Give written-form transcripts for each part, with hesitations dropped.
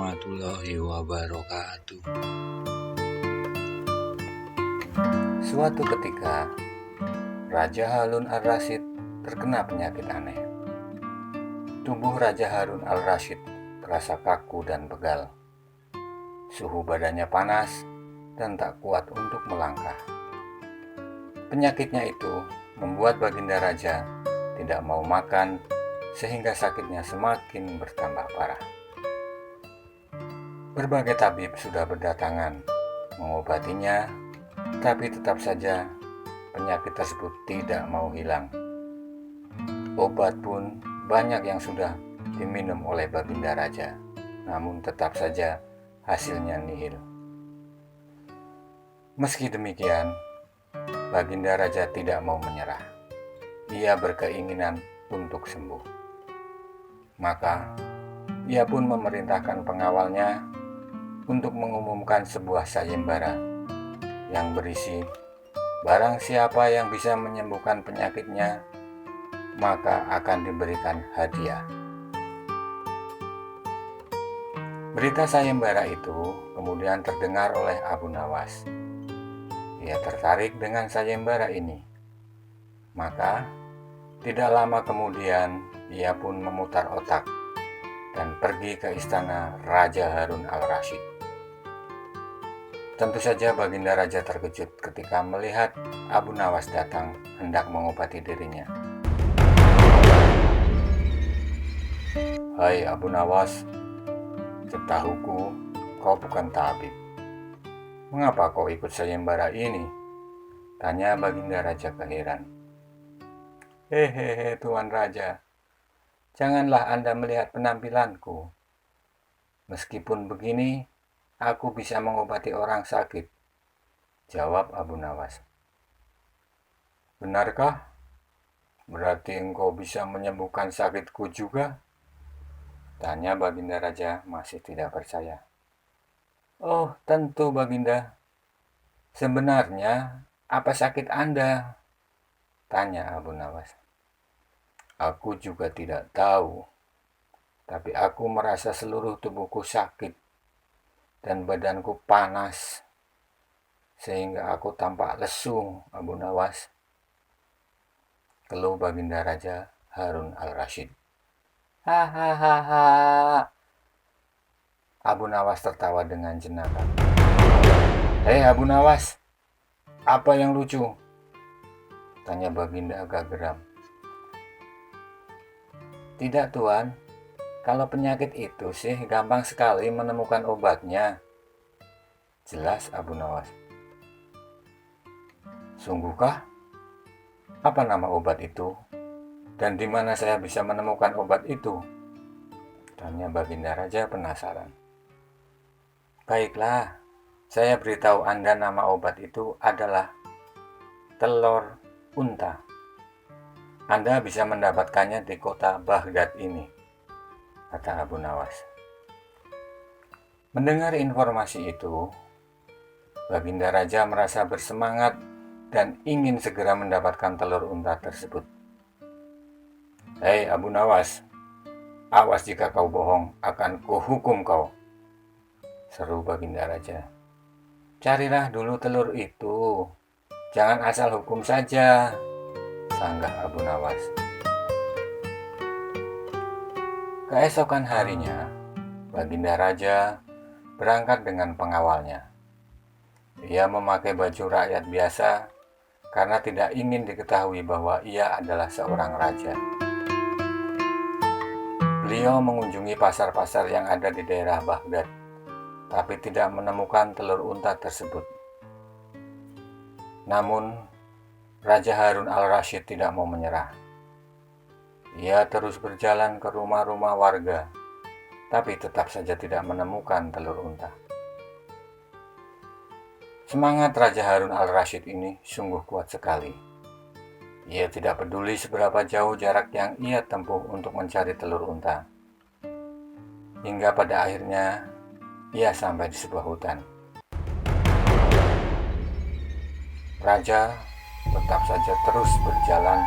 warahmatullahi wabarakatuh. Suatu ketika, Raja Harun al-Rasyid terkena penyakit aneh. Tubuh Raja Harun al-Rasyid terasa kaku dan pegal. Suhu badannya panas dan tak kuat untuk melangkah. Penyakitnya itu membuat Baginda Raja tidak mau makan, sehingga sakitnya semakin bertambah parah. Berbagai tabib sudah berdatangan mengobatinya, tapi tetap saja penyakit tersebut tidak mau hilang. Obat pun banyak yang sudah diminum oleh Baginda Raja, namun tetap saja hasilnya nihil. Meski demikian, Baginda Raja tidak mau menyerah. Ia berkeinginan untuk sembuh. Maka, ia pun memerintahkan pengawalnya untuk mengumumkan sebuah sayembara yang berisi, barang siapa yang bisa menyembuhkan penyakitnya, maka akan diberikan hadiah. Berita sayembara itu kemudian terdengar oleh Abu Nawas. Ia tertarik dengan sayembara ini. Maka, tidak lama kemudian ia pun memutar otak dan pergi ke istana Raja Harun al-Rasyid. Tentu saja Baginda Raja terkejut ketika melihat Abu Nawas datang hendak mengobati dirinya. "Hai Abu Nawas, setahuku kau bukan tabib. Mengapa kau ikut sayembara ini?" tanya Baginda Raja keheran. "Hehehe Tuan Raja, janganlah Anda melihat penampilanku. Meskipun begini, aku bisa mengobati orang sakit," jawab Abu Nawas. "Benarkah? Berarti engkau bisa menyembuhkan sakitku juga?" tanya Baginda Raja masih tidak percaya. "Oh, tentu Baginda. Sebenarnya, apa sakit Anda?" tanya Abu Nawas. "Aku juga tidak tahu, tapi aku merasa seluruh tubuhku sakit dan badanku panas, sehingga aku tampak lesu, Abu Nawas," keluh Baginda Raja Harun al-Rasyid. "Hahaha." Abu Nawas tertawa dengan jenaka. "Hei Abu Nawas, apa yang lucu?" tanya Baginda agak geram. "Tidak Tuan, kalau penyakit itu sih gampang sekali menemukan obatnya," jelas Abu Nawas. "Sungguhkah? Apa nama obat itu? Dan di mana saya bisa menemukan obat itu?" tanya Baginda Raja penasaran. "Baiklah, saya beritahu Anda, nama obat itu adalah telur unta. Anda bisa mendapatkannya di kota Baghdad ini," kata Abu Nawas. Mendengar informasi itu, Baginda Raja merasa bersemangat dan ingin segera mendapatkan telur unta tersebut. "Hei Abu Nawas, awas jika kau bohong, akan kuhukum kau," seru Baginda Raja. "Carilah dulu telur itu, jangan asal hukum saja," sanggah Abu Nawas. Keesokan harinya, Baginda Raja berangkat dengan pengawalnya. Ia memakai baju rakyat biasa karena tidak ingin diketahui bahwa ia adalah seorang raja. Beliau mengunjungi pasar-pasar yang ada di daerah Baghdad, tapi tidak menemukan telur unta tersebut. Namun, Raja Harun al-Rasyid tidak mau menyerah. Ia terus berjalan ke rumah-rumah warga, tapi tetap saja tidak menemukan telur unta. Semangat Raja Harun al-Rasyid ini sungguh kuat sekali. Ia tidak peduli seberapa jauh jarak yang ia tempuh untuk mencari telur unta. Hingga pada akhirnya, ia sampai di sebuah hutan. Raja tetap saja terus berjalan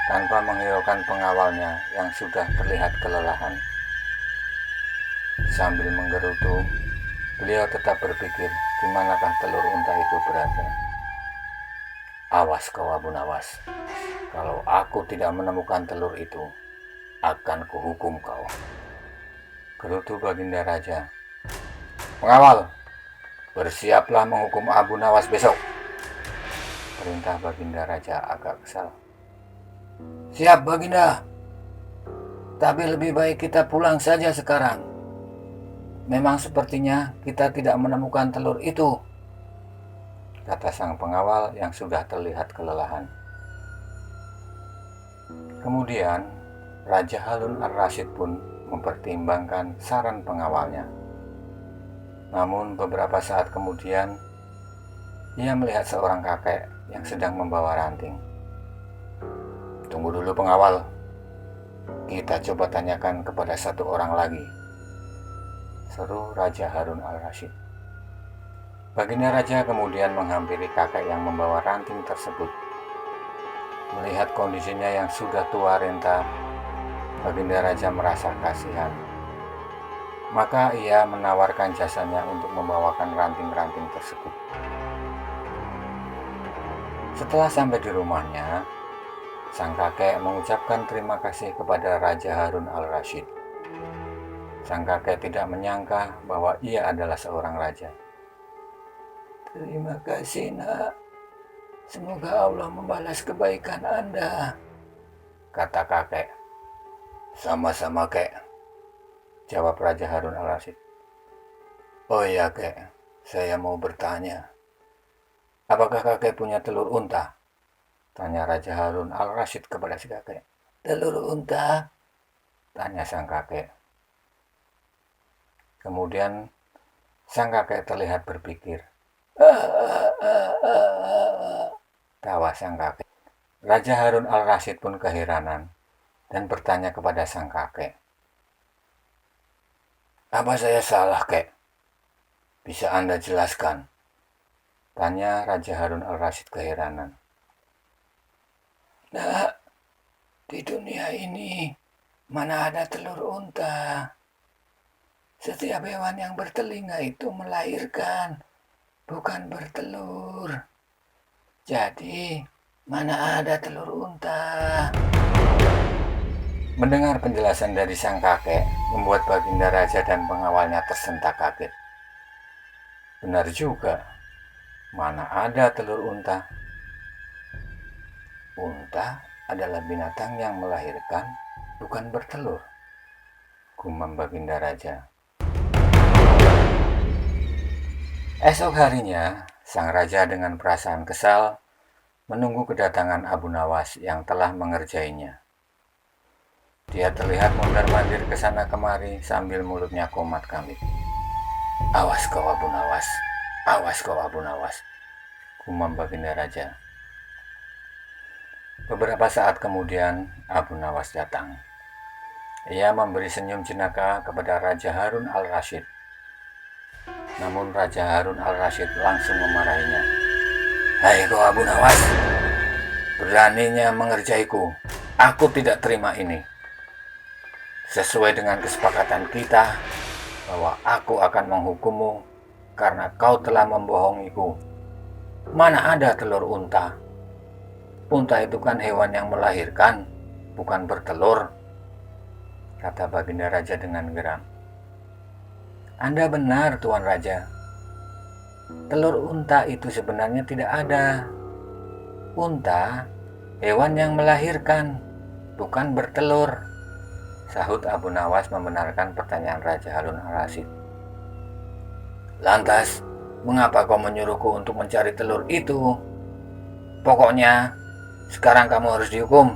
tanpa menghiraukan pengawalnya yang sudah terlihat kelelahan. Sambil menggerutu, beliau tetap berpikir di manakah telur unta itu berada. Awas kau Abu Nawas, kalau aku tidak menemukan telur itu, akan kuhukum kau. Gerutu Baginda Raja. Pengawal, bersiaplah menghukum Abu Nawas besok. Perintah Baginda Raja agak kesal. Siap Baginda, tapi lebih baik kita pulang saja sekarang. Memang sepertinya kita tidak menemukan telur itu, kata sang pengawal yang sudah terlihat kelelahan. Kemudian Raja Harun Ar-Rasyid pun mempertimbangkan saran pengawalnya. Namun beberapa saat kemudian ia melihat seorang kakek yang sedang membawa ranting. Tunggu dulu pengawal, kita coba tanyakan kepada satu orang lagi, seru Raja Harun Al-Rasyid. Baginda Raja kemudian menghampiri kakek yang membawa ranting tersebut. Melihat kondisinya yang sudah tua renta, Baginda Raja merasa kasihan. Maka ia menawarkan jasanya untuk membawakan ranting-ranting tersebut. Setelah sampai di rumahnya, sang kakek mengucapkan terima kasih kepada Raja Harun Al-Rasyid. Sang kakek tidak menyangka bahwa ia adalah seorang raja. Terima kasih nak, semoga Allah membalas kebaikan Anda, kata kakek. Sama-sama kek, jawab Raja Harun Al-Rasyid. Oh iya kek, saya mau bertanya. Apakah kakek punya telur unta? Tanya Raja Harun Al-Rasyid kepada si kakek. Telur unta? Tanya sang kakek. Kemudian sang kakek terlihat berpikir. Tawa sang kakek. Raja Harun Al-Rasyid pun keheranan dan bertanya kepada sang kakek. Apa saya salah kek? Bisa Anda jelaskan? Tanya Raja Harun Al-Rasyid keheranan. Nah, di dunia ini mana ada telur unta? Setiap hewan yang bertelinga itu melahirkan, bukan bertelur. Jadi, mana ada telur unta? Mendengar penjelasan dari sang kakek, membuat Baginda Raja dan pengawalnya tersentak kaget. Benar juga, mana ada telur unta? Unta adalah binatang yang melahirkan, bukan bertelur, gumam Baginda Raja. Esok harinya, sang raja dengan perasaan kesal menunggu kedatangan Abu Nawas yang telah mengerjainya. Dia terlihat mondar-mandir ke sana kemari sambil mulutnya komat kamit. Awas kau Abu Nawas, awas kau Abu Nawas, gumam Baginda Raja. Beberapa saat kemudian Abu Nawas datang. Ia memberi senyum jenaka kepada Raja Harun Al-Rasyid. Namun Raja Harun Al-Rasyid langsung memarahinya. Hai kau Abu Nawas, beraninya mengerjaiku. Aku tidak terima ini. Sesuai dengan kesepakatan kita bahwa aku akan menghukummu karena kau telah membohongiku. Mana ada telur unta? Unta itu kan hewan yang melahirkan, bukan bertelur, kata Baginda Raja dengan geram. Anda benar, Tuan Raja. Telur unta itu sebenarnya tidak ada. Unta, hewan yang melahirkan, bukan bertelur, sahut Abu Nawas membenarkan pertanyaan Raja Harun Al-Rasyid. Lantas, mengapa kau menyuruhku untuk mencari telur itu? Pokoknya, sekarang kamu harus dihukum,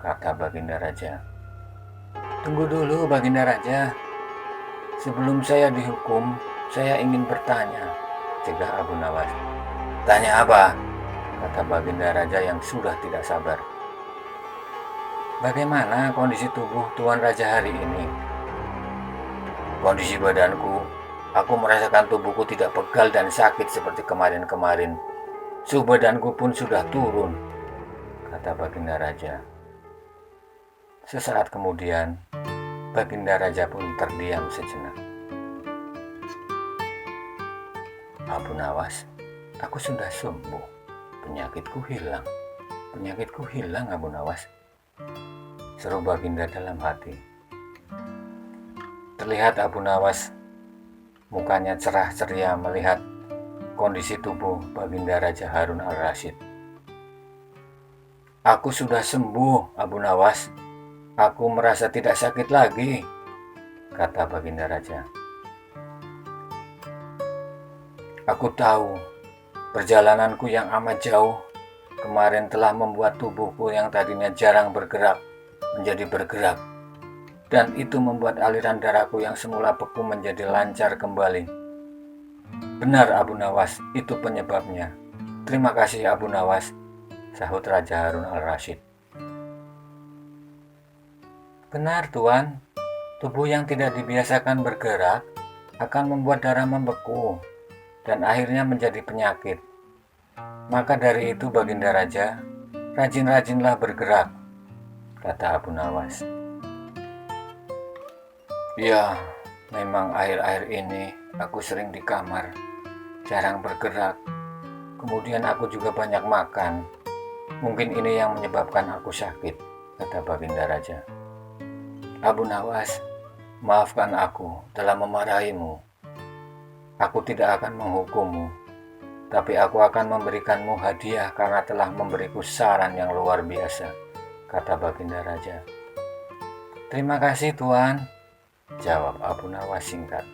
kata Baginda Raja. Tunggu dulu, Baginda Raja. Sebelum saya dihukum, saya ingin bertanya, cegah Abu Nawas. Tanya apa? Kata Baginda Raja yang sudah tidak sabar. Bagaimana kondisi tubuh Tuan Raja hari ini? Kondisi badanku, aku merasakan tubuhku tidak pegal dan sakit seperti kemarin-kemarin. Suhu badanku pun sudah turun, kata Baginda Raja. Sesaat kemudian, Baginda Raja pun terdiam sejenak. Abu Nawas, aku sudah sembuh. Penyakitku hilang. Penyakitku hilang, Abu Nawas, seru Baginda dalam hati. Terlihat Abu Nawas mukanya cerah ceria melihat kondisi tubuh Baginda Raja Harun al-Rasyid. Aku sudah sembuh, Abu Nawas. Aku merasa tidak sakit lagi, kata Baginda Raja. Aku tahu perjalananku yang amat jauh kemarin telah membuat tubuhku yang tadinya jarang bergerak menjadi bergerak, dan itu membuat aliran darahku yang semula beku menjadi lancar kembali. Benar, Abu Nawas, itu penyebabnya. Terima kasih, Abu Nawas, sahut Raja Harun al-Rasyid. Benar, Tuan. Tubuh yang tidak dibiasakan bergerak akan membuat darah membeku dan akhirnya menjadi penyakit. Maka dari itu, Baginda Raja, rajin-rajinlah bergerak, kata Abu Nawas. Ya, memang akhir-akhir ini aku sering di kamar, jarang bergerak. Kemudian aku juga banyak makan. Mungkin ini yang menyebabkan aku sakit, kata Baginda Raja. Abu Nawas, maafkan aku telah memarahimu. Aku tidak akan menghukummu, tapi aku akan memberikanmu hadiah karena telah memberiku saran yang luar biasa, kata Baginda Raja. Terima kasih, Tuan, jawab Abu Nawas singkat.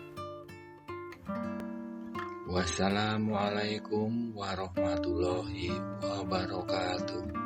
Wassalamualaikum warahmatullahi wabarakatuh.